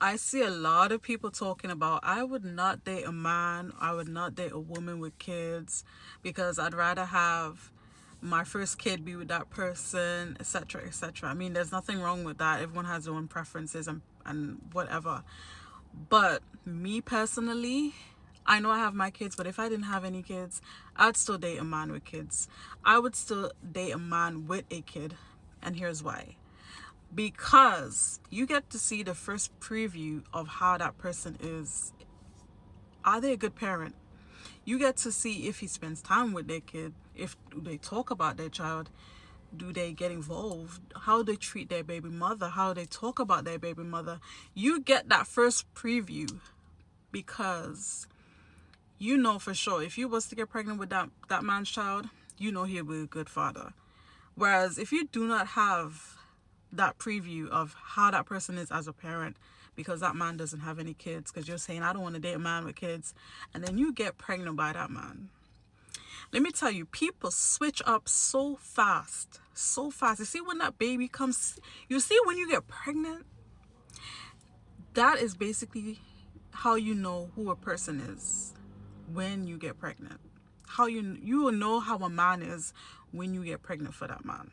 I see a lot of people talking about, I would not date a man, I would not date a woman with kids because I'd rather have my first kid be with that person, etc., etc. I mean, there's nothing wrong with that. Everyone has their own preferences and whatever. But me personally, I know I have my kids, but if I didn't have any kids, I'd still date a man with kids. I would still date a man with a kid. And here's why. Because you get to see the first preview of how that person is. Are they a good parent? You get to see if he spends time with their kid, if they talk about their child, do they get involved, how they treat their baby mother, how they talk about their baby mother. You get that first preview because you know for sure if you was to get pregnant with that man's child, you know he'll be a good father. Whereas if you do not have that preview of how that person is as a parent, because that man doesn't have any kids, because you're saying I don't want to date a man with kids, and then you get pregnant by that man, let me tell you, people switch up so fast, so fast. You see, when that baby comes, you see, when you get pregnant, that is basically how you know who a person is. When you get pregnant, how you will know how a man is when you get pregnant for that man.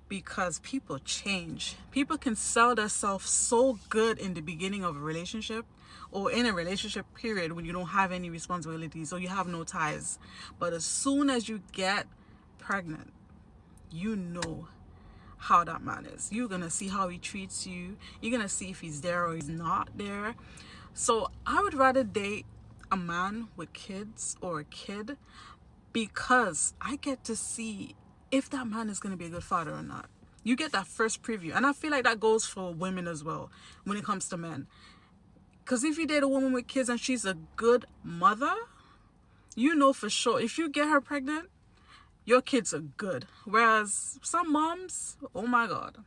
Because people change. People can sell themselves so good in the beginning of a relationship or in a relationship period when you don't have any responsibilities or you have no ties. But as soon as you get pregnant, you know how that man is. You're gonna see how he treats you. You're gonna see if he's there or he's not there. So I would rather date a man with kids or a kid because I get to see if that man is going to be a good father or not. You get that first preview. And I feel like that goes for women as well when it comes to men. Because if you date a woman with kids and she's a good mother, you know for sure if you get her pregnant, your kids are good. Whereas some moms, oh my God.